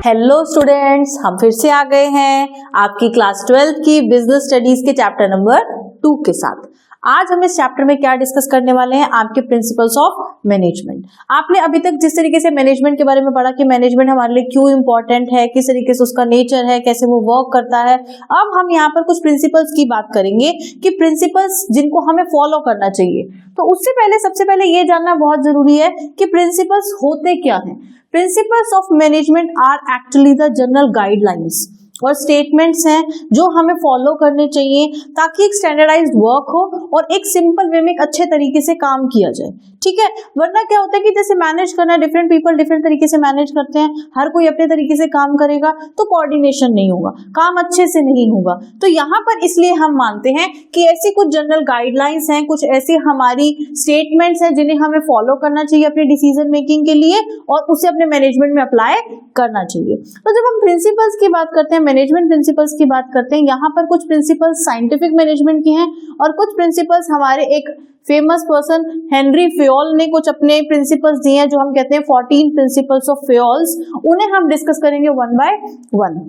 Hello students, हम फिर से आ गए हैं आपकी क्लास 12 की बिजनेस स्टडीज के चैप्टर नंबर 2 के साथ। आज हम इस चैप्टर में क्या डिस्कस करने वाले हैं, आपके प्रिंसिपल्स ऑफ मैनेजमेंट। आपने अभी तक जिस तरीके से मैनेजमेंट के बारे में पढ़ा कि मैनेजमेंट हमारे लिए क्यों इंपॉर्टेंट है, किस तरीके से उसका नेचर है, कैसे वो वर्क करता है। अब हम यहाँ पर कुछ प्रिंसिपल्स की बात करेंगे कि प्रिंसिपल्स जिनको हमें फॉलो करना चाहिए। तो उससे पहले सबसे पहले ये जानना बहुत जरूरी है कि प्रिंसिपल्स होते क्या हैं। Principles of management are actually the general guidelines और स्टेटमेंट्स हैं जो हमें फॉलो करने चाहिए ताकि एक स्टैंडर्डाइज्ड वर्क हो और एक सिंपल वे में एक अच्छे तरीके से काम किया जाए, ठीक है। वरना क्या होता है कि जैसे मैनेज करना, डिफरेंट पीपल डिफरेंट तरीके से मैनेज करते हैं, हर कोई अपने तरीके से काम करेगा तो कोऑर्डिनेशन नहीं होगा, काम अच्छे से नहीं होगा। तो यहाँ पर इसलिए हम मानते हैं कि ऐसी कुछ जनरल गाइडलाइंस हैं, कुछ ऐसी हमारी स्टेटमेंट्स हैं जिन्हें हमें फॉलो करना चाहिए अपने डिसीजन मेकिंग के लिए और उसे अपने मैनेजमेंट में अप्लाई करना चाहिए। तो जब हम प्रिंसिपल्स की बात करते हैं, मैनेजमेंट प्रिंसिपल्स की बात करते हैं, यहाँ पर कुछ प्रिंसिपल्स साइंटिफिक मैनेजमेंट की हैं और कुछ प्रिंसिपल्स हमारे एक फेमस पर्सन हेनरी फेयोल ने कुछ अपने प्रिंसिपल्स दिए हैं जो हम कहते हैं 14 प्रिंसिपल्स ऑफ फेयोल्स। उन्हें हम डिस्कस करेंगे वन बाय वन,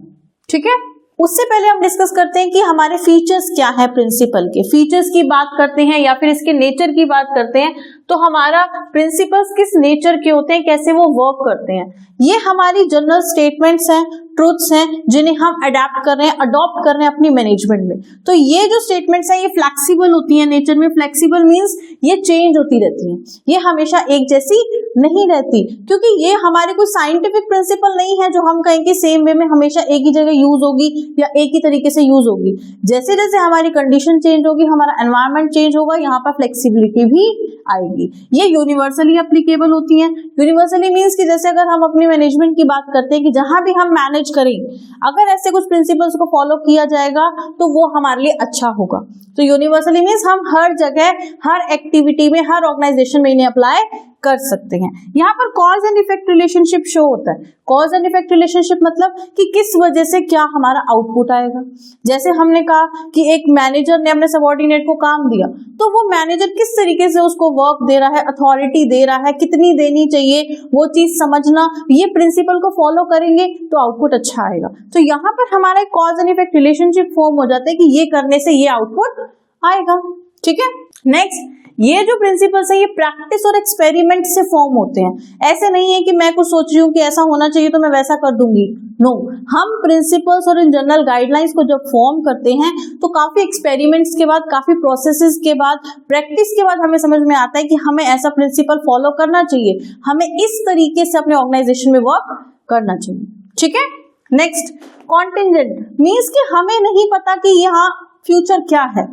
ठीक है। उससे पहले हम डिस्कस करते हैं कि हमारे फीचर्स क्या है प्रिंसिपल के। फीचर्स की बात करते हैं या फिर इसके नेचर की बात करते हैं तो हमारा प्रिंसिपल्स किस नेचर के होते हैं, कैसे वो वर्क करते हैं। ये हमारी जनरल स्टेटमेंट्स हैं, ट्रूथ्स हैं जिन्हें हम अडैप्ट कर रहे हैं, अडॉप्ट कर रहे हैं अपनी मैनेजमेंट में। तो ये जो स्टेटमेंट्स हैं ये फ्लेक्सिबल होती हैं नेचर में। फ्लेक्सिबल मींस ये चेंज होती रहती हैं, ये हमेशा एक जैसी नहीं रहती, क्योंकि ये हमारे कोई साइंटिफिक प्रिंसिपल नहीं है जो हम कहें कि सेम वे में हमेशा एक ही जगह यूज होगी या एक ही तरीके से यूज होगी। जैसे जैसे हमारी कंडीशन चेंज होगी, हमारा एनवायरनमेंट चेंज होगा, यहाँ पर फ्लेक्सिबिलिटी भी आएगी। ये यूनिवर्सली एप्लीकेबल होती हैं। यूनिवर्सली मींस कि जैसे अगर हम अपनी मैनेजमेंट की बात करते हैं कि जहां भी हम मैनेज करें, अगर ऐसे कुछ प्रिंसिपल्स को फॉलो किया जाएगा तो वो हमारे लिए अच्छा होगा। तो यूनिवर्सली मींस हम हर जगह, हर एक्टिविटी में, हर ऑर्गेनाइजेशन में इन्हें अप्लाई कर सकते हैं। यहाँ पर cause and effect relationship show होता है। कॉज एंड इफेक्ट रिलेशनशिप मतलब कि किस वजह से क्या हमारा आउटपुट आएगा। जैसे हमने कहा कि एक मैनेजर ने अपने सबऑर्डिनेट को काम दिया तो वो मैनेजर किस तरीके से उसको वर्क दे रहा है, अथॉरिटी दे रहा है, कितनी देनी चाहिए, वो चीज समझना, ये प्रिंसिपल को फॉलो करेंगे तो आउटपुट अच्छा आएगा। तो यहाँ पर हमारा एक cause and effect relationship form हो जाता है कि ये करने से ये आउटपुट आएगा, ठीक है। नेक्स्ट, ये जो प्रिंसिपल्स है ये प्रैक्टिस और एक्सपेरिमेंट से फॉर्म होते हैं। ऐसे नहीं है कि मैं कुछ सोच रही हूँ कि ऐसा होना चाहिए तो मैं वैसा कर दूंगी, नो। हम प्रिंसिपल्स और इन जनरल गाइडलाइंस को जब फॉर्म करते हैं तो काफी एक्सपेरिमेंट्स के बाद, काफी प्रोसेसेस के बाद, प्रैक्टिस के बाद हमें समझ में आता है कि हमें ऐसा प्रिंसिपल फॉलो करना चाहिए, हमें इस तरीके से अपने ऑर्गेनाइजेशन में वर्क करना चाहिए, ठीक है। नेक्स्ट, कॉन्टिंजेंट मीन्स कि हमें नहीं पता कि यहाँ फ्यूचर क्या है,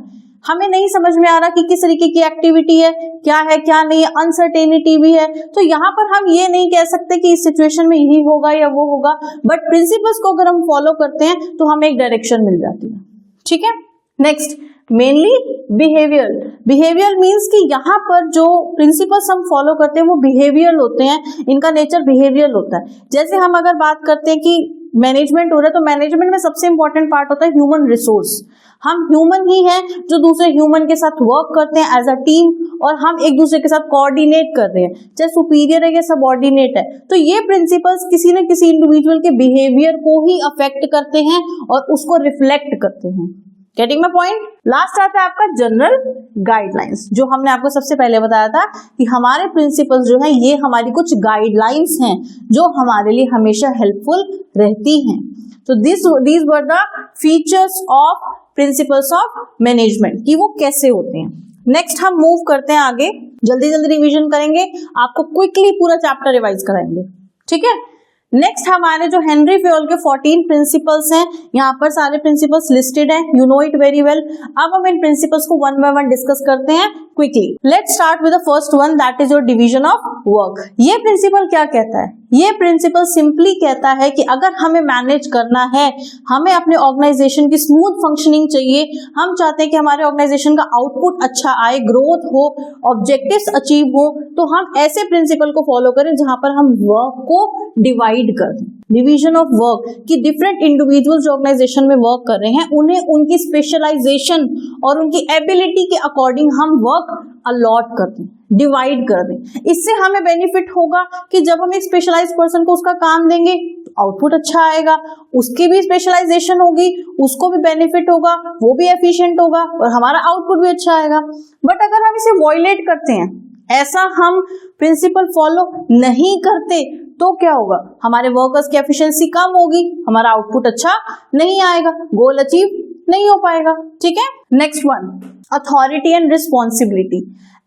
हमें नहीं समझ में आ रहा कि किस तरीके की एक्टिविटी है क्या नहीं है, अनसर्टेनिटी भी है। तो यहाँ पर हम ये नहीं कह सकते कि इस सिचुएशन में यही होगा या वो होगा, बट प्रिंसिपल्स को अगर हम फॉलो करते हैं तो हमें एक डायरेक्शन मिल जाती है, ठीक है। नेक्स्ट, मेनली बिहेवियर मीन्स कि यहाँ पर जो प्रिंसिपल्स हम फॉलो करते हैं वो बिहेवियर होते हैं, इनका नेचर बिहेवियर होता है। जैसे हम अगर बात करते हैं कि मैनेजमेंट हो रहा है तो मैनेजमेंट में सबसे इंपॉर्टेंट पार्ट होता है ह्यूमन रिसोर्स। हम ह्यूमन ही हैं जो दूसरे ह्यूमन के साथ वर्क करते हैं एज अ टीम और हम एक दूसरे के साथ कोऑर्डिनेट कर रहे हैं, चाहे सुपीरियर है या सबऑर्डिनेट है। तो ये प्रिंसिपल्स किसी न किसी इंडिविजुअल के बिहेवियर को ही अफेक्ट करते हैं और उसको रिफ्लेक्ट करते हैं। Getting my point. लास्ट आता है आपका जनरल गाइडलाइंस, जो हमने आपको सबसे पहले बताया था कि हमारे प्रिंसिपल्स जो हैं ये हमारी कुछ गाइडलाइंस हैं जो हमारे लिए हमेशा हेल्पफुल रहती हैं। तो these were the features of principles of management कि वो कैसे होते हैं। नेक्स्ट हम मूव करते हैं आगे, जल्दी रिवीजन करेंगे, आपको क्विकली पूरा चैप्टर रिवाइज कराएंगे, ठीक है। नेक्स्ट हमारे जो हेनरी फेयोल के 14 प्रिंसिपल्स हैं, यहाँ पर सारे प्रिंसिपल्स लिस्टेड हैं, you know it very well. अब हम इन प्रिंसिपल्स को वन बाय वन डिस्कस करते हैं quickly. Let's start with the first one, that is your division of work. ये प्रिंसिपल क्या कहता है? ये प्रिंसिपल सिंपली कहता है कि अगर हमें मैनेज करना है, हमें अपने ऑर्गेनाइजेशन की स्मूथ फंक्शनिंग चाहिए, हम चाहते हैं कि हमारे ऑर्गेनाइजेशन का आउटपुट अच्छा आए, ग्रोथ हो, ऑब्जेक्टिव्स अचीव हो, तो हम ऐसे प्रिंसिपल को फॉलो करें जहां पर हम वर्क को डिवाइड कर दें। डिवीजन ऑफ वर्क कि डिफरेंट इंडिविजुअल्स जो ऑर्गेनाइजेशन में वर्क कर रहे हैं उन्हें उनकी स्पेशलाइजेशन और उनकी एबिलिटी के अकॉर्डिंग हम वर्क अलॉट कर दें, डिवाइड कर दें। इससे हमें बेनिफिट होगा कि जब हम एक स्पेशलाइज्ड पर्सन को उसका काम देंगे आउटपुट अच्छा आएगा, उसकी भी स्पेशलाइजेशन होगी, उसको भी बेनिफिट होगा, वो भी एफिशिएंट होगा और हमारा आउटपुट भी अच्छा आएगा। बट अगर हम इसे वॉयलेट करते हैं, ऐसा हम प्रिंसिपल फॉलो नहीं करते, तो क्या होगा, हमारे वर्कर्स की एफिशिएंसी कम होगी, हमारा आउटपुट अच्छा नहीं आएगा, गोल अचीव नहीं हो पाएगा। ठीक है, next one, authority and responsibility.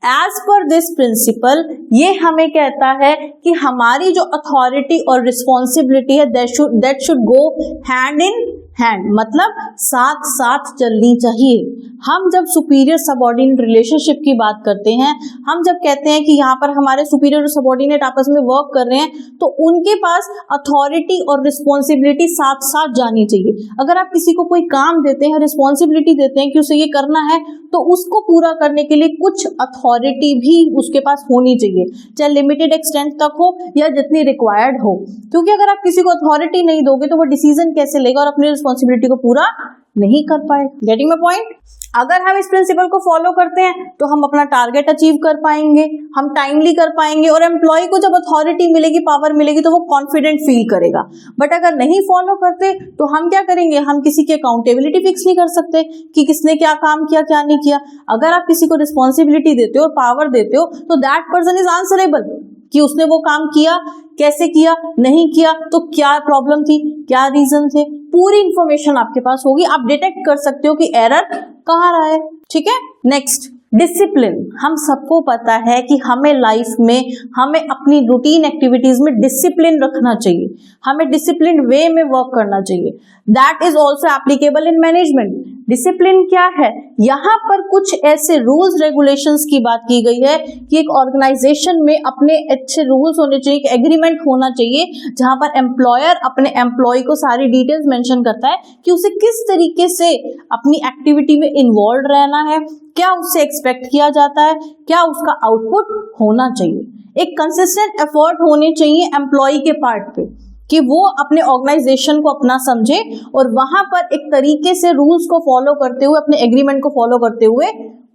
As per this principle ये हमें कहता है कि हमारी जो अथॉरिटी और रिस्पॉन्सिबिलिटी है that should go hand in hand, मतलब साथ साथ चलनी चाहिए। हम जब सुपीरियर सबऑर्डिनेट रिलेशनशिप की बात करते हैं, हम जब कहते हैं कि यहाँ पर हमारे सुपीरियर और सबऑर्डिनेट आपस में वर्क कर रहे हैं, तो उनके पास अथॉरिटी और रिस्पॉन्सिबिलिटी साथ साथ जानी चाहिए। अगर आप किसी को कोई काम देते हैं, रिस्पॉन्सिबिलिटी देते हैं कि उसे ये करना है, तो उसको पूरा करने के लिए कुछ अथॉरिटी भी उसके पास होनी चाहिए, चाहे लिमिटेड एक्सटेंट तक हो या जितनी रिक्वायर्ड हो। क्योंकि अगर आप किसी को अथॉरिटी नहीं दोगे तो वो डिसीजन कैसे लेगा और अपनी रिस्पॉन्सिबिलिटी को पूरा नहीं कर पाएगा। Getting my point? अगर हम इस प्रिंसिपल को फॉलो करते हैं तो हम अपना टारगेट अचीव कर पाएंगे, हम टाइमली कर पाएंगे, और एम्प्लॉय को जब अथॉरिटी मिलेगी, पावर मिलेगी, तो वो कॉन्फिडेंट फील करेगा। बट अगर नहीं फॉलो करते तो हम क्या करेंगे, हम किसी की अकाउंटेबिलिटी फिक्स नहीं कर सकते कि किसने क्या काम किया, क्या नहीं किया। अगर आप किसी को रिस्पॉन्सिबिलिटी देते हो, पावर देते हो, तो दैट पर्सन इज आंसरेबल कि उसने वो काम किया, कैसे किया, नहीं किया, तो क्या प्रॉब्लम थी, क्या रीजन थे, पूरी इंफॉर्मेशन आपके पास होगी। आप डिटेक्ट कर सकते हो कि एरर कहाँ रहा है। ठीक है, नेक्स्ट, डिसिप्लिन। हम सबको पता है कि हमें लाइफ में हमें अपनी रूटीन एक्टिविटीज में डिसिप्लिन रखना चाहिए, हमें डिसिप्लिन वे में वर्क करना चाहिए। That is also applicable in management. Discipline क्या है, यहाँ पर कुछ ऐसे रूल्स रेगुलेशंस की बात की गई है कि एक ऑर्गेनाइजेशन में अपने अच्छे रूल्स होने चाहिए, एक एग्रीमेंट होना चाहिए, जहां पर एम्प्लॉयर अपने एम्प्लॉय को सारी डिटेल्स मेंशन करता है कि उसे किस तरीके से अपनी एक्टिविटी में इन्वॉल्व रहना है, क्या उससे एक्सपेक्ट किया जाता है, क्या उसका आउटपुट होना चाहिए। एक कंसिस्टेंट एफर्ट होने चाहिए एम्प्लॉय के पार्ट पे कि वो अपने ऑर्गेनाइजेशन को अपना समझे और वहां पर एक तरीके से रूल्स को फॉलो करते हुए, अपने एग्रीमेंट को फॉलो करते हुए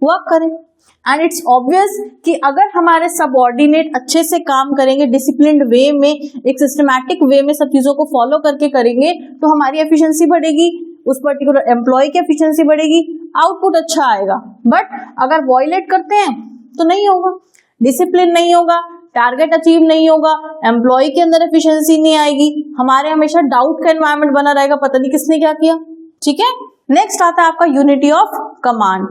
वर्क करें। एंड इट्स ऑब्वियस कि अगर हमारे सबऑर्डिनेट अच्छे से काम करेंगे, डिसिप्लिन्ड वे में, एक सिस्टमैटिक वे में सब चीजों को फॉलो करके करेंगे, तो हमारी एफिशिएंसी बढ़ेगी, उस पर्टिकुलर एम्प्लॉय की एफिशिएंसी बढ़ेगी, आउटपुट अच्छा आएगा। बट अगर वॉयलेट करते हैं तो नहीं होगा, डिसिप्लिन नहीं होगा, टारगेट अचीव नहीं होगा, एम्प्लॉय के अंदर एफिशिएंसी नहीं आएगी, हमारे हमेशा डाउट का एनवायरनमेंट बना रहेगा, पता नहीं किसने क्या किया। ठीक है, नेक्स्ट आता है आपका यूनिटी ऑफ कमांड।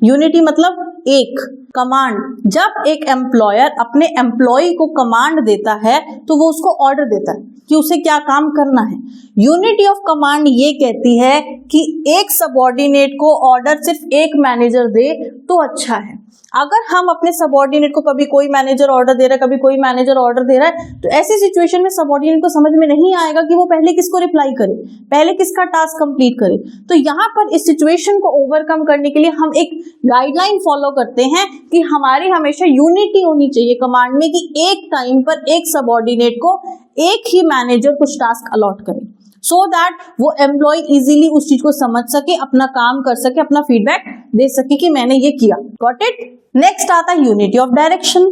यूनिटी मतलब एक, कमांड। जब एक एम्प्लॉयर अपने एम्प्लॉय को कमांड देता है तो वो उसको ऑर्डर देता है कि उसे क्या काम करना है। यूनिटी ऑफ कमांड ये कहती है कि एक सबऑर्डिनेट को ऑर्डर सिर्फ एक मैनेजर दे तो अच्छा है। अगर हम अपने सबऑर्डिनेट को, कभी कोई मैनेजर ऑर्डर दे रहा है, कभी कोई मैनेजर ऑर्डर दे रहा है, तो ऐसी सिचुएशन में सबऑर्डिनेट को समझ में नहीं आएगा कि वो पहले किसको रिप्लाई करे, पहले किसका टास्क कंप्लीट करे। तो यहाँ पर इस सिचुएशन को ओवरकम करने के लिए हम एक गाइडलाइन फॉलो करते हैं कि हमारी हमेशा यूनिटी होनी चाहिए कमांड में, कि एक टाइम पर एक सबऑर्डिनेट को एक ही मैनेजर कुछ टास्क अलॉट करे, सो दैट वो एम्प्लॉय इजीली उस चीज को समझ सके, अपना काम कर सके, अपना फीडबैक दे सके कि मैंने ये किया। Got it? नेक्स्ट आता है यूनिटी ऑफ डायरेक्शन।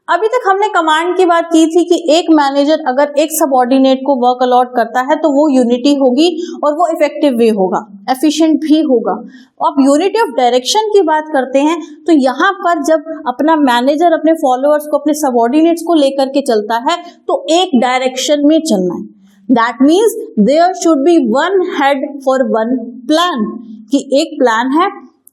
अभी तक हमने कमांड की बात की थी कि एक मैनेजर अगर एक सबऑर्डिनेट को वर्क अलॉट करता है तो वो यूनिटी होगी और वो इफेक्टिव वे होगा, एफिशिएंट भी होगा। अब यूनिटी ऑफ डायरेक्शन की बात करते हैं तो यहाँ पर जब अपना मैनेजर अपने फॉलोअर्स को, अपने सबऑर्डिनेट्स को लेकर के चलता है तो एक डायरेक्शन में चलना है। That means there should be one head for one plan, कि एक प्लान है,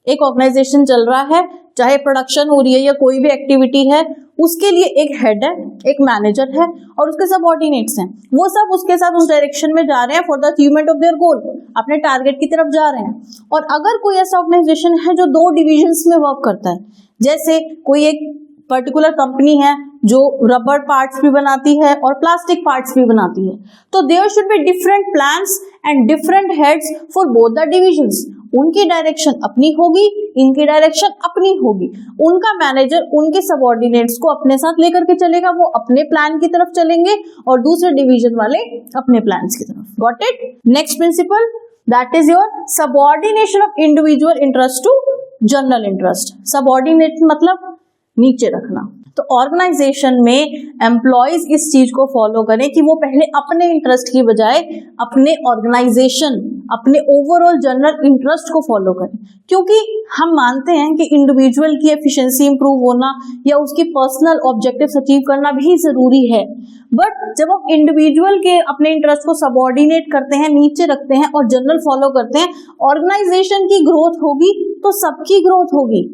एक ऑर्गेनाइजेशन चल रहा है, चाहे प्रोडक्शन हो रही है या कोई भी एक्टिविटी है, उसके लिए एक हेड है, एक मैनेजर है और उसके सबऑर्डिनेट्स हैं, वो सब उसके साथ उस डायरेक्शन में जा रहे हैं for the achievement of their गोल, अपने टारगेट की तरफ जा रहे हैं। और अगर कोई ऐसा ऑर्गेनाइजेशन है जो दो डिविजन्स में वर्क करता है, जैसे कोई एक पर्टिकुलर कंपनी है जो रबर पार्ट्स भी बनाती है और प्लास्टिक पार्ट्स भी बनाती है, तो there should be different plans and different heads for both the divisions. उनकी डायरेक्शन अपनी होगी, इनकी डायरेक्शन अपनी होगी। उनका मैनेजर उनके सबऑर्डिनेट्स को अपने साथ लेकर के चलेगा, वो अपने प्लान की तरफ चलेंगे और दूसरे डिवीजन वाले अपने प्लान्स की तरफ। Got it? Next principle, that is your subordination of individual interest to general interest. Subordinate मतलब नीचे रखना। तो ऑर्गेनाइजेशन में एम्प्लॉयज इस चीज को फॉलो करें कि वो पहले अपने इंटरेस्ट की बजाय अपने ऑर्गेनाइजेशन, अपने ओवरऑल जनरल इंटरेस्ट को फॉलो करें, क्योंकि हम मानते हैं कि इंडिविजुअल की एफिशिएंसी इंप्रूव होना या उसकी पर्सनल ऑब्जेक्टिव्स अचीव करना भी जरूरी है, बट जब हम इंडिविजुअल के अपने इंटरेस्ट को सबऑर्डिनेट करते हैं, नीचे रखते हैं और जनरल फॉलो करते हैं, ऑर्गेनाइजेशन की ग्रोथ होगी तो सबकी ग्रोथ होगी।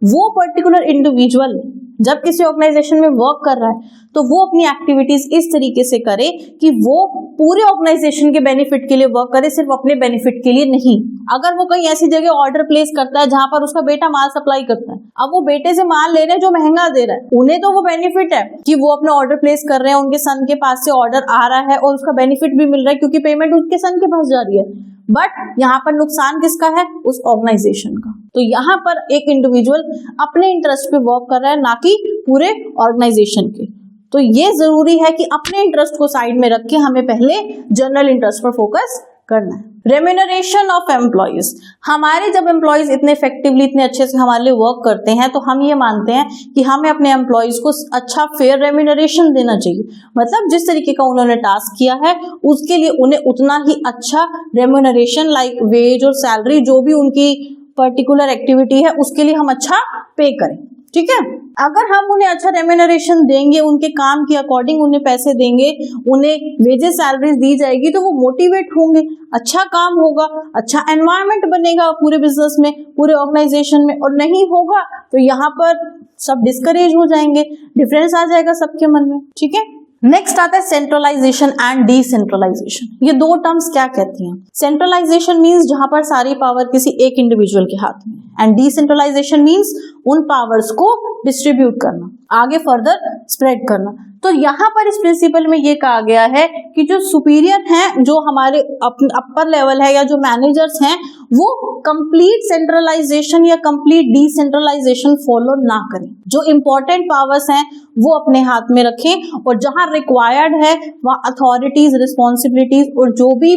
वो पर्टिकुलर इंडिविजुअल जब किसी ऑर्गेनाइजेशन में वर्क कर रहा है तो वो अपनी एक्टिविटीज इस तरीके से करे कि वो पूरे ऑर्गेनाइजेशन के बेनिफिट के लिए वर्क करे, सिर्फ अपने बेनिफिट के लिए नहीं। अगर वो कहीं ऐसी जगह ऑर्डर प्लेस करता है जहां पर उसका बेटा माल सप्लाई करता है, अब वो बेटे से माल ले रहे हैं जो महंगा दे रहा है, उन्हें तो वो बेनिफिट है कि वो अपना ऑर्डर प्लेस कर रहे हैं, उनके सन के पास से ऑर्डर आ रहा है और उसका बेनिफिट भी मिल रहा है क्योंकि पेमेंट उनके सन के पास जा रही है, बट यहाँ पर नुकसान किसका है? उस ऑर्गेनाइजेशन का। तो यहाँ पर एक इंडिविजुअल अपने इंटरेस्ट पे वर्क कर रहा है, ना कि पूरे ऑर्गेनाइजेशन के। तो ये जरूरी है कि अपने इंटरेस्ट को साइड में रख के हमें पहले जनरल इंटरेस्ट पर फोकस करना है। रेम्यूनरेशन ऑफ एम्प्लॉयज, हमारे जब एम्प्लॉयज इतने इफेक्टिवली, इतने अच्छे से हमारे लिए वर्क करते हैं तो हम ये मानते हैं कि हमें अपने एम्प्लॉयज को अच्छा फेयर रेम्यूनरेशन देना चाहिए। मतलब जिस तरीके का उन्होंने टास्क किया है उसके लिए उन्हें उतना ही अच्छा रेम्यूनरेशन, लाइक वेज और सैलरी, जो भी उनकी पर्टिकुलर एक्टिविटी है उसके लिए हम अच्छा पे करें। ठीक है, अगर हम उन्हें अच्छा रेम्यूनरेशन देंगे, उनके काम के अकॉर्डिंग उन्हें पैसे देंगे, उन्हें वेजेस सैलरीज दी जाएगी तो वो मोटिवेट होंगे, अच्छा काम होगा, अच्छा एनवायरनमेंट बनेगा पूरे बिजनेस में, पूरे ऑर्गेनाइजेशन में। और नहीं होगा तो यहाँ पर सब डिस्करेज हो जाएंगे, डिफरेंस आ जाएगा सबके मन में। ठीक है, नेक्स्ट आता है सेंट्रलाइजेशन एंड डिसेंट्रलाइजेशन। ये दो टर्म्स क्या कहती हैं? सेंट्रलाइजेशन मींस जहां पर सारी पावर किसी एक इंडिविजुअल के हाथ में, एंड डिसेंट्रलाइजेशन मींस उन पावर्स को डिस्ट्रीब्यूट करना, आगे फर्दर स्प्रेड करना। तो यहाँ पर इस प्रिंसिपल में ये कहा गया है कि जो सुपीरियर हैं, जो हमारे अपर लेवल है या जो मैनेजर्स हैं, वो कंप्लीट सेंट्रलाइजेशन या कंप्लीट डिसेंट्रलाइजेशन फॉलो ना करें। जो इंपॉर्टेंट पावर्स हैं वो अपने हाथ में रखें और जहां रिक्वायर्ड है वहां अथॉरिटीज, रिस्पॉन्सिबिलिटीज और जो भी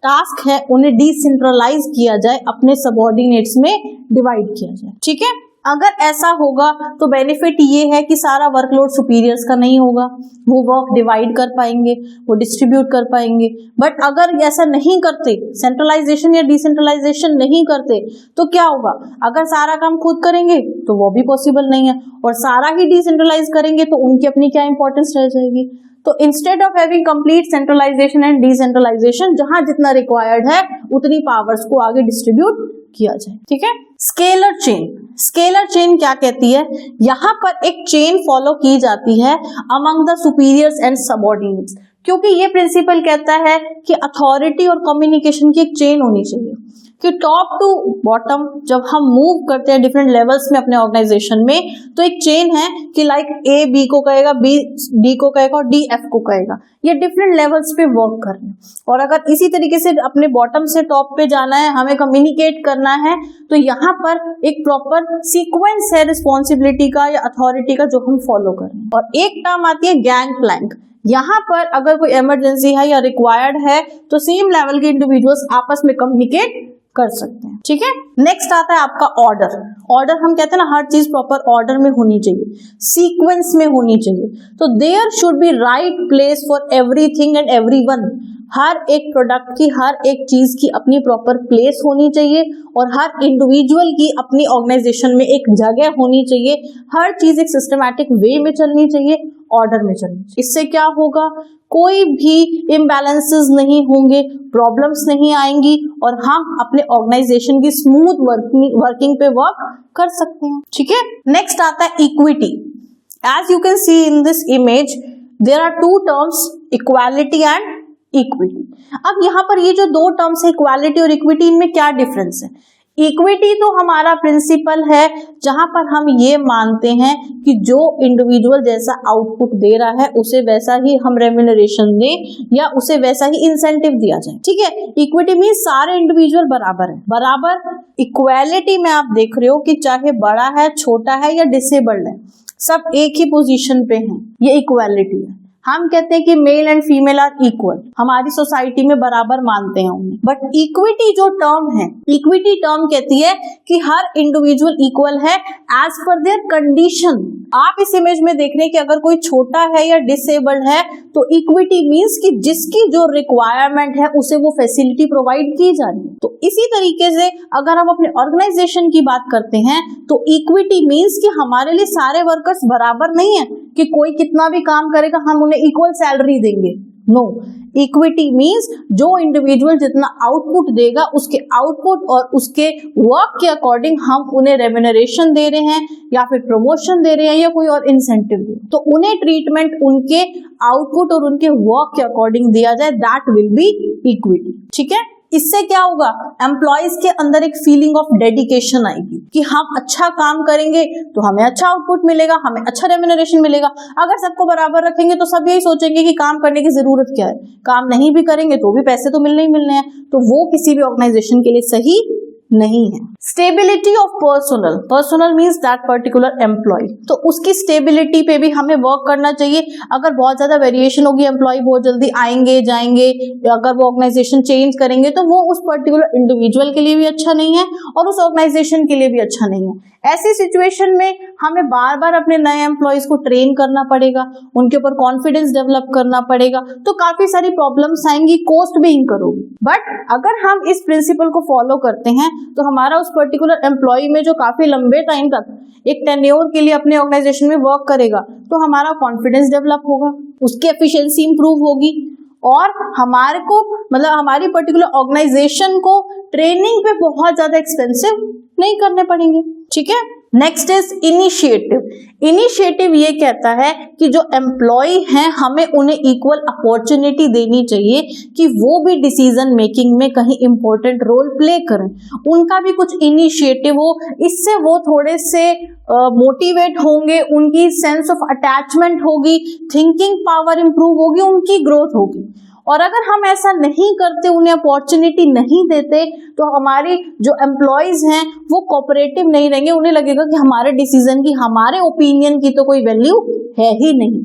टास्क है उन्हें डिसेंट्रलाइज किया जाए, अपने सबऑर्डिनेट्स में डिवाइड किया जाए। ठीक है, अगर ऐसा होगा तो बेनिफिट ये है कि सारा वर्कलोड सुपीरियर्स का नहीं होगा, वो वर्क डिवाइड कर पाएंगे, वो डिस्ट्रीब्यूट कर पाएंगे। बट अगर ऐसा नहीं करते, सेंट्रलाइजेशन या डिसेंट्रलाइजेशन नहीं करते, तो क्या होगा? अगर सारा काम खुद करेंगे तो वो भी पॉसिबल नहीं है, और सारा ही डिसेंट्रलाइज करेंगे तो उनकी अपनी क्या इंपॉर्टेंस रह जाएगी। तो instead of having complete centralisation and decentralisation, जहां जितना रिक्वायर्ड है उतनी पावर्स को आगे डिस्ट्रीब्यूट किया जाए। ठीक है, स्केलर चेन। स्केलर चेन क्या कहती है? यहाँ पर एक चेन फॉलो की जाती है among the superiors and subordinates, क्योंकि ये प्रिंसिपल कहता है कि अथॉरिटी और कम्युनिकेशन की एक चेन होनी चाहिए कि टॉप टू बॉटम जब हम मूव करते हैं डिफरेंट लेवल्स में अपने ऑर्गेनाइजेशन में, तो एक चेन है कि लाइक ए बी को कहेगा, बी डी को कहेगा और डी एफ को कहेगा। ये डिफरेंट लेवल्स पे वर्क कर रहे हैं, और अगर इसी तरीके से अपने बॉटम से टॉप पे जाना है, हमें कम्युनिकेट करना है, तो यहाँ पर एक प्रॉपर सीक्वेंस है रिस्पॉन्सिबिलिटी का या अथॉरिटी का जो हम फॉलो कर रहे हैं। और एक टर्म आती है गैंग प्लैंक। यहाँ पर अगर कोई इमरजेंसी है या रिक्वायर्ड है तो सेम लेवल के इंडिविजुअल्स आपस में कम्युनिकेट कर सकते हैं। ठीक है, नेक्स्ट आता है आपका ऑर्डर। ऑर्डर हम कहते हैं ना, हर चीज प्रॉपर ऑर्डर में होनी चाहिए, सीक्वेंस में होनी चाहिए। तो there should be right place for everything and everyone. हर एक प्रोडक्ट की, हर एक चीज की अपनी प्रॉपर प्लेस होनी चाहिए, और हर इंडिविजुअल की अपनी ऑर्गेनाइजेशन में एक जगह होनी चाहिए। हर चीज एक सिस्टमैटिक वे में चलनी चाहिए, ऑर्डर में चलनी चाहिए। इससे क्या होगा? कोई भी इम्बैलेंसेस नहीं होंगे, प्रॉब्लम्स नहीं आएंगी, और हम अपने ऑर्गेनाइजेशन की स्मूथ वर्किंग पे वर्क कर सकते हैं। ठीक है, नेक्स्ट आता है equity. As you can see in this image there are two terms, equality and equity. अब यहाँ पर ये जो दो टर्म्स है, इक्वालिटी और इक्विटी, इनमें क्या डिफरेंस है? इक्विटी तो हमारा प्रिंसिपल है जहां पर हम ये मानते हैं कि जो इंडिविजुअल जैसा आउटपुट दे रहा है उसे वैसा ही हम रेम्यूनरेशन दें या उसे वैसा ही इंसेंटिव दिया जाए। ठीक है, इक्विटी मींस सारे इंडिविजुअल बराबर है, बराबर। इक्वालिटी में आप देख रहे हो कि चाहे बड़ा है, छोटा है या डिसेबल्ड है, सब एक ही पोजीशन पे हैं, ये इक्वालिटी है। हम कहते हैं कि male and female are equal, हमारी सोसाइटी में बराबर मानते हैं उन्हें। बट इक्विटी जो टर्म है, इक्विटी टर्म कहती है कि हर इंडिविजुअल इक्वल है एज पर देयर कंडीशन, आप इस इमेज में देख रहे हैं कि अगर कोई छोटा है या डिसेबल्ड है तो इक्विटी मींस कि जिसकी जो रिक्वायरमेंट है उसे वो फैसिलिटी प्रोवाइड की जा रही है। तो इसी तरीके से अगर हम अपने ऑर्गेनाइजेशन की बात करते हैं तो इक्विटी मींस कि हमारे लिए सारे वर्कर्स बराबर नहीं है कि कोई कितना भी काम करेगा हम उन्हें इक्वल सैलरी देंगे। नो, इक्विटी मींस जो इंडिविजुअल जितना आउटपुट देगा उसके आउटपुट और उसके वर्क के अकॉर्डिंग हम उन्हें रेम्यूनरेशन दे रहे हैं या फिर प्रमोशन दे रहे हैं या कोई और इंसेंटिव दे, तो उन्हें ट्रीटमेंट उनके आउटपुट और उनके वर्क के अकॉर्डिंग दिया जाए, दैट विल बी इक्विटी। ठीक है, इससे क्या होगा, एम्प्लॉयज के अंदर एक फीलिंग ऑफ डेडिकेशन आएगी कि हम अच्छा काम करेंगे तो हमें अच्छा आउटपुट मिलेगा, हमें अच्छा रेम्यूनरेशन मिलेगा। अगर सबको बराबर रखेंगे तो सब यही सोचेंगे कि काम करने की जरूरत क्या है, काम नहीं भी करेंगे तो भी पैसे तो मिलने ही मिलने हैं, तो वो किसी भी ऑर्गेनाइजेशन के लिए सही नहीं है। Stability of personal means that particular employee, तो उसकी स्टेबिलिटी पे भी हमें वर्क करना चाहिए। अगर बहुत ज्यादा वेरिएशन होगी, एम्प्लॉय बहुत जल्दी आएंगे जाएंगे, अगर वो ऑर्गेनाइजेशन चेंज करेंगे तो वो उस पर्टिकुलर इंडिविजुअल के लिए भी अच्छा नहीं है और उस ऑर्गेनाइजेशन के लिए भी अच्छा नहीं है। ऐसी सिचुएशन में हमें बार बार अपने नए एम्प्लॉयज को ट्रेन करना पड़ेगा, उनके ऊपर कॉन्फिडेंस डेवलप करना पड़ेगा, तो काफी सारी प्रॉब्लम्स आएंगी, कॉस्ट भी इंकर होगी। बट अगर हम इस प्रिंसिपल को फॉलो करते हैं तो हमारा उस पर्टिकुलर एम्प्लॉय में जो काफी लंबे टाइम तक एक टेन्योर के लिए अपने ऑर्गेनाइजेशन में वर्क करेगा तो हमारा कॉन्फिडेंस डेवलप होगा, उसकी एफिशिएंसी इंप्रूव होगी और हमारे को मतलब हमारी पर्टिकुलर ऑर्गेनाइजेशन को ट्रेनिंग पे बहुत ज्यादा एक्सपेंसिव नहीं करने पड़ेंगे। ठीक है, नेक्स्ट इज इनिशिएटिव ये कहता है कि जो एम्प्लॉय हैं हमें उन्हें इक्वल अपॉर्चुनिटी देनी चाहिए कि वो भी डिसीजन मेकिंग में कहीं इंपॉर्टेंट रोल प्ले करें, उनका भी कुछ इनिशिएटिव हो, इससे वो थोड़े से मोटिवेट होंगे, उनकी सेंस ऑफ अटैचमेंट होगी, थिंकिंग पावर इंप्रूव होगी, उनकी ग्रोथ होगी। और अगर हम ऐसा नहीं करते, उन्हें अपॉर्चुनिटी नहीं देते, तो हमारी जो एम्प्लॉयज हैं वो कोऑपरेटिव नहीं रहेंगे, उन्हें लगेगा कि हमारे डिसीजन की, हमारे ओपिनियन की तो कोई वैल्यू है ही नहीं।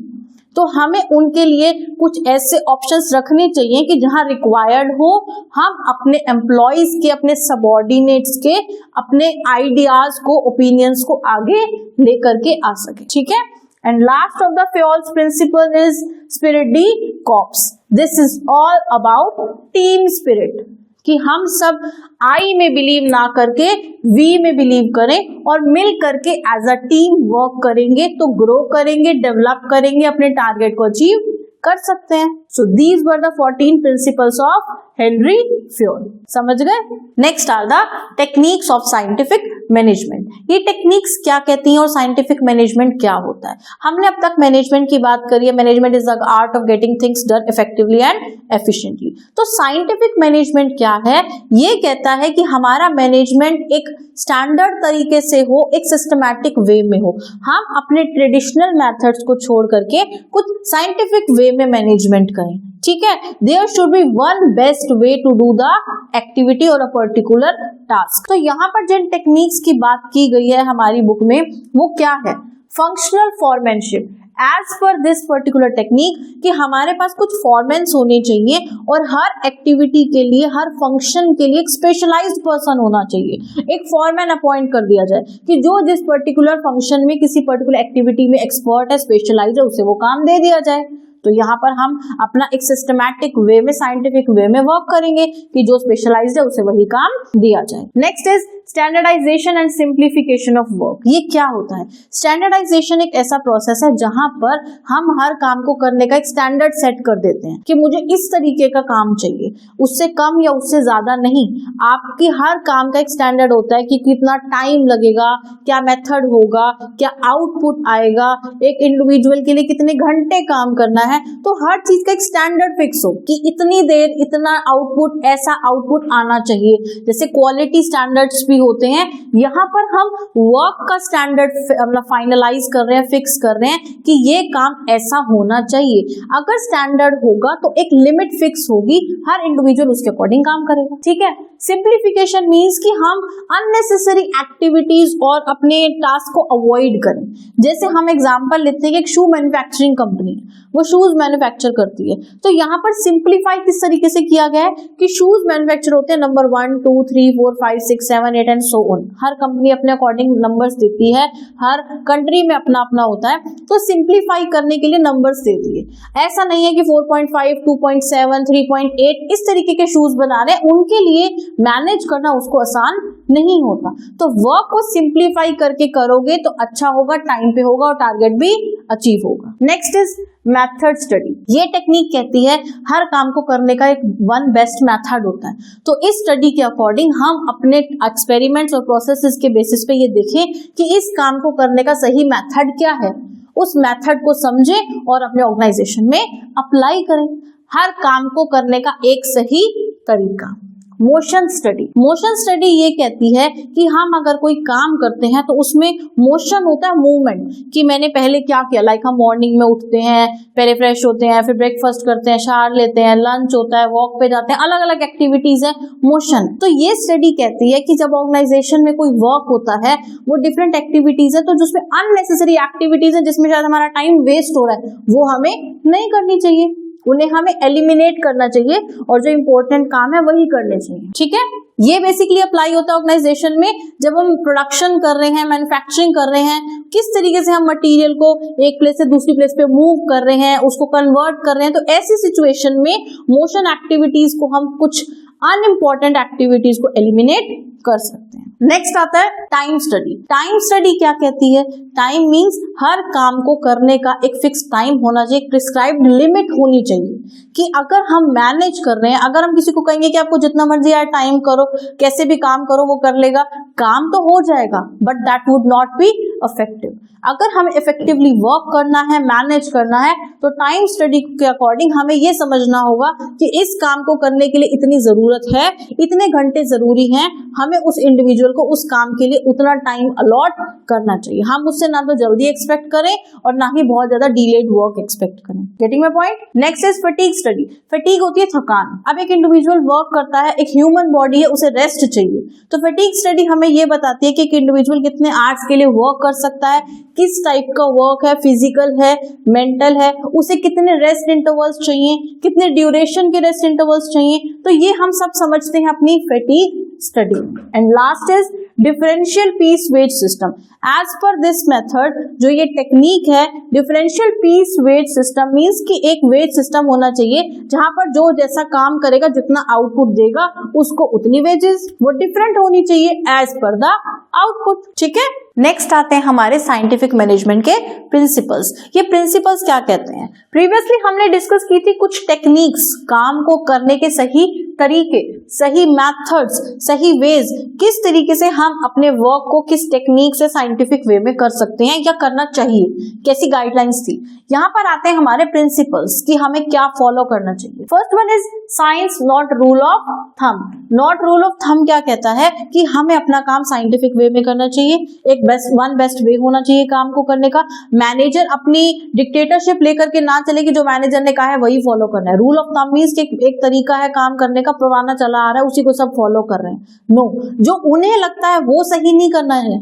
तो हमें उनके लिए कुछ ऐसे ऑप्शंस रखने चाहिए कि जहां रिक्वायर्ड हो हम अपने एम्प्लॉयज के, अपने सबऑर्डिनेट्स के, अपने आइडियाज को, ओपिनियंस को आगे लेकर के आ सके। ठीक है, and last of the Fayol's principle is spirit de corps. This is all about team spirit, कि हम सब आई में बिलीव ना करके वी में बिलीव करें और मिल करके एज अ टीम वर्क करेंगे तो ग्रो करेंगे, डेवलप करेंगे, अपने टारगेट को अचीव कर सकते हैं। So these were the 14 principles of Henry Fayol. समझ गए? Next are the techniques of scientific management. ये टेक्निक्स क्या कहती हैं और साइंटिफिक मैनेजमेंट क्या होता है? हमने अब तक मैनेजमेंट की बात करी है, management is the art of getting things done effectively and efficiently. तो साइंटिफिक मैनेजमेंट क्या है? ये कहता है कि हमारा मैनेजमेंट एक स्टैंडर्ड तरीके से हो, एक सिस्टमैटिक वे में हो, हम अपने ट्रेडिशनल मेथड्स को छोड़ करके कुछ साइंटिफिक वे में मैनेजमेंट करें। ठीक है, there should be one best way to do the activity और अ पर्टिकुलर टास्क। तो यहाँ पर जिन टेक्निक्स की बात की गई है हमारी बुक में वो क्या है? Functional foremanship. As per this particular technique कि हमारे पास कुछ फॉर्मेन्स होने चाहिए और हर एक्टिविटी के लिए, हर फंक्शन के लिए एक स्पेशलाइज्ड पर्सन होना चाहिए। एक फॉरमैन अपॉइंट कर दिया जाए कि जो जिस पर्टिकुलर फंक्शन में, किसी पर्टिकुलर एक्टिविटी में एक्सपर्ट है, स्पेशलाइज्ड है, उसे वो काम दे दिया जाए। तो यहाँ पर हम अपना एक सिस्टमैटिक वे में, साइंटिफिक वे में वर्क करेंगे कि जो स्पेशलाइज्ड है उसे वही काम दिया जाए। Next is standardisation and simplification of work. ये क्या होता है? स्टैंडर्डाइजेशन एक ऐसा प्रोसेस है जहां पर हम हर काम को करने का एक स्टैंडर्ड सेट कर देते हैं कि मुझे इस तरीके का काम चाहिए, उससे कम या उससे ज्यादा नहीं। आपकी हर काम का एक स्टैंडर्ड होता है कि कितना टाइम लगेगा, क्या मेथड होगा, क्या आउटपुट आएगा, एक इंडिविजुअल के लिए कितने घंटे काम करना है। तो हर चीज का एक स्टैंडर्ड फिक्स हो कि इतनी देर इतना आउटपुट, ऐसा आउटपुट आना चाहिए। जैसे क्वालिटी स्टैंडर्ड्स भी होते हैं, यहाँ पर हम वर्क का स्टैंडर्ड मतलब फाइनलाइज कर रहे हैं, फिक्स कर रहे हैं कि ये काम ऐसा होना चाहिए। अगर स्टैंडर्ड होगा तो एक लिमिट फिक्स होगी, हर इंडिविजुअल उसके अकॉर्डिंग काम करेगा। ठीक है। सिंप्लीफिकेशन मीन्स कि हम अननेसेसरी एक्टिविटीज और अपने टास्क को अवॉइड करें। जैसे हम एग्जांपल लेते हैं कि एक शू मैन्युफैक्चरिंग कंपनी, वो शूज मैन्युफैक्चर करती है, तो यहाँ पर सिंप्लीफाई किस तरीके से किया गया है कि शूज मैन्युफैक्चर होते हैं number 1 2 3 4 5 6 7 eliminate and so on. Her company अपने अकॉर्डिंग नंबर्स देती है, हर कंट्री में अपना अपना होता है, तो सिंप्लीफाई करने के लिए नंबर्स दे दिए। ऐसा नहीं है कि 4.5, 2.7, 3.8 इस तरीके के शूज बना रहे हैं, उनके लिए मैनेज करना उसको आसान नहीं होता। तो वर्क को सिंप्लीफाई करके करोगे तो अच्छा होगा, टाइम पे होगा और टारगेट भी अचीव होगा। Next is method study. ये टेक्निक कहती है हर काम को करने का एक वन बेस्ट मेथड होता है। तो इस स्टडी के अकॉर्डिंग हम अपने एक्सपेरिमेंट्स और प्रोसेसेस के बेसिस पे ये देखें कि इस काम को करने का सही मेथड क्या है, उस मेथड को समझें और अपने ऑर्गेनाइजेशन में अप्लाई करें। हर काम को करने का एक सही तरीका। Motion study. मोशन स्टडी ये कहती है कि हम अगर कोई काम करते हैं तो उसमें मोशन होता है, मूवमेंट, कि मैंने पहले क्या किया। लाइक हम मॉर्निंग में उठते हैं, पहले फ्रेश होते हैं, फिर ब्रेकफास्ट करते हैं, शावर लेते हैं, लंच होता है, वॉक पे जाते हैं, अलग अलग एक्टिविटीज है, मोशन। तो ये स्टडी कहती है कि जब ऑर्गेनाइजेशन में कोई वर्क होता है, वो डिफरेंट एक्टिविटीज है, तो जिसमें अननेसेसरी एक्टिविटीज है, जिसमें शायद हमारा टाइम वेस्ट हो रहा है, वो हमें नहीं करनी चाहिए, उन्हें हमें एलिमिनेट करना चाहिए और जो इंपॉर्टेंट काम है वही करने चाहिए। ठीक है, ये बेसिकली अप्लाई होता है ऑर्गेनाइजेशन में। जब हम प्रोडक्शन कर रहे हैं, मैन्युफैक्चरिंग कर रहे हैं, किस तरीके से हम मटेरियल को एक प्लेस से दूसरी प्लेस पे मूव कर रहे हैं, उसको कन्वर्ट कर रहे हैं, तो ऐसी सिचुएशन में मोशन एक्टिविटीज को हम कुछ अनइम्पॉर्टेंट एक्टिविटीज को एलिमिनेट कर सकते हैं। नेक्स्ट आता है टाइम स्टडी। टाइम स्टडी क्या कहती है? टाइम मींस हर काम को करने का एक फिक्स टाइम होना चाहिए, प्रिस्क्राइब्ड लिमिट होनी चाहिए कि अगर हम मैनेज कर रहे हैं, अगर हम किसी को कहेंगे कि आपको जितना मर्जी यार टाइम करो, कैसे भी काम करो, वो कर लेगा, काम तो हो जाएगा, but that would not be effective. अगर हमें इफेक्टिवली वर्क करना है, मैनेज करना है, तो टाइम स्टडी के अकॉर्डिंग हमें यह समझना होगा कि इस काम को करने के लिए इतनी जरूरत है, इतने घंटे जरूरी हैं, हमें उस इंडिविजुअल को उस काम के लिए उतना टाइम अलॉट करना चाहिए। हम उससे ना तो जल्दी एक्सपेक्ट करें और ना ही बहुत ज्यादा डिलेड वर्क एक्सपेक्ट करें। Getting my point? Next is fatigue study. Fatigue होती है थकान। अब एक इंडिविजुअल वर्क करता है, एक ह्यूमन बॉडी है, उसे रेस्ट चाहिए, तो फटीग स्टडी हमें ये बताती है कि एक इंडिविजुअल कितने आवर्स के लिए वर्क कर सकता है, किस टाइप का वर्क है, फिजिकल है, मेंटल है, उसे कितने रेस्ट इंटरवल्स चाहिए, कितने ड्यूरेशन के रेस्ट इंटरवल्स चाहिए, तो ये हम सब समझते हैं अपनी fatigue study. And last is differential piece wage system. As per this method, जो ये टेक्निक है, differential piece wage system means कि एक वेट सिस्टम होना चाहिए जहां पर जो जैसा काम करेगा, जितना आउटपुट देगा, उसको उतनी वेजेस, वो डिफरेंट होनी चाहिए एज पर द आउटपुट। ठीक है, नेक्स्ट आते हैं हमारे साइंटिफिक मैनेजमेंट के प्रिंसिपल्स। ये प्रिंसिपल्स क्या कहते हैं? प्रीवियसली हमने डिस्कस की थी कुछ टेक्निक्स, काम को करने के सही तरीके, सही मेथड्स, सही वेज, किस तरीके से हम अपने वर्क को किस टेक्निक से साइंटिफिक वे में कर सकते हैं या करना चाहिए, कैसी गाइडलाइंस थी। यहाँ पर आते हैं हमारे प्रिंसिपल्स कि हमें क्या फॉलो करना चाहिए। First one is science not rule of thumb. Not rule of thumb क्या कहता है कि हमें अपना काम साइंटिफिक वे में करना चाहिए, एक वन बेस्ट वे होना चाहिए काम को करने का। मैनेजर अपनी डिक्टेटरशिप लेकर के ना चले कि जो मैनेजर ने कहा है वही फॉलो करना है। रूल ऑफ थंब मींस एक तरीका है काम करने का, पुराना चला आ रहा है, उसी को सब फॉलो कर रहे हैं। नो, जो उन्हें लगता है वो सही नहीं करना है,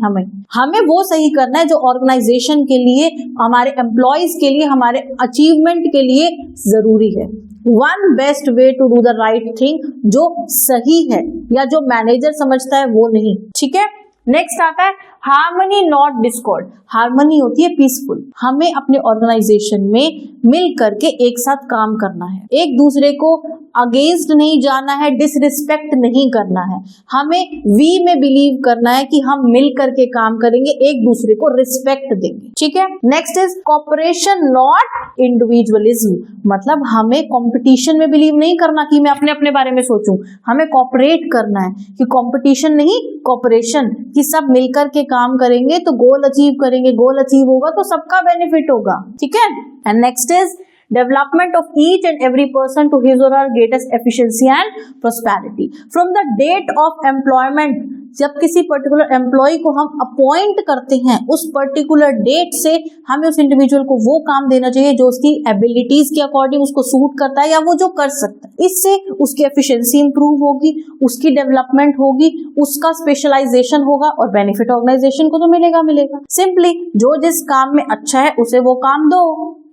हमें वो सही करना है जो ऑर्गेनाइजेशन के लिए, हमारे एम्प्लॉयज के लिए, हमारे अचीवमेंट के लिए जरूरी है। One best way to do the right thing, जो सही है या जो मैनेजर समझता है वो नहीं। ठीक है, नेक्स्ट आता है हार्मनी नॉट डिस्कॉर्ड। हार्मनी होती है पीसफुल। हमें अपने ऑर्गेनाइजेशन में मिल करके एक साथ काम करना है, एक दूसरे को अगेंस्ट नहीं जाना है, डिसरिस्पेक्ट नहीं करना है, हमें वी में बिलीव करना है कि हम मिल करके काम करेंगे, एक दूसरे को रिस्पेक्ट देंगे। ठीक है, next is cooperation not individualism. मतलब हमें कंपटीशन में बिलीव नहीं करना कि मैं अपने अपने बारे में सोचूं, हमें कॉपरेट करना है कि कंपटीशन नहीं, कॉपरेशन, कि सब मिलकर के काम करेंगे तो गोल अचीव करेंगे, गोल अचीव होगा तो सबका बेनिफिट होगा। ठीक है, and next is development of each and every person to his or her greatest efficiency and prosperity from the date of employment। जब किसी पर्टिकुलर एम्प्लॉय को हम अपॉइंट करते हैं, उस पर्टिकुलर डेट से हमें उस इंडिविजुअल को वो काम देना चाहिए जो उसकी एबिलिटीज के अकॉर्डिंग उसको सूट करता है या वो जो कर सकता है। इससे उसकी एफिशिएंसी इंप्रूव होगी, उसकी डेवलपमेंट होगी, उसका स्पेशलाइजेशन होगा और बेनिफिट ऑर्गेनाइजेशन को तो मिलेगा। सिंपली जो जिस काम में अच्छा है उसे वो काम दो,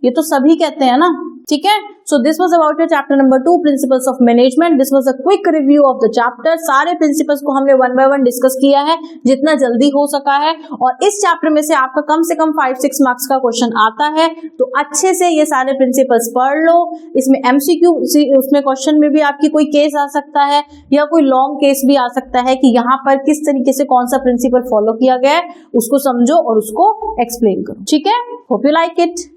ये तो सभी कहते हैं ना। ठीक है। So this was about your chapter number 2 principles of management. This was a quick review of the chapter. सारे प्रिंसिपल्स को हमने वन बाय वन डिस्कस किया है जितना जल्दी हो सका है, और इस चैप्टर में से आपका कम से कम 5-6 मार्क्स का क्वेश्चन आता है, तो अच्छे से ये सारे प्रिंसिपल्स पढ़ लो। इसमें एमसीक्यू उसमें क्वेश्चन में भी आपकी कोई केस आ सकता है या कोई लॉन्ग केस भी आ सकता है कि यहाँ पर किस तरीके से कौन सा प्रिंसिपल फॉलो किया गया है, उसको समझो और उसको एक्सप्लेन करो। ठीक है, होप यू लाइक इट।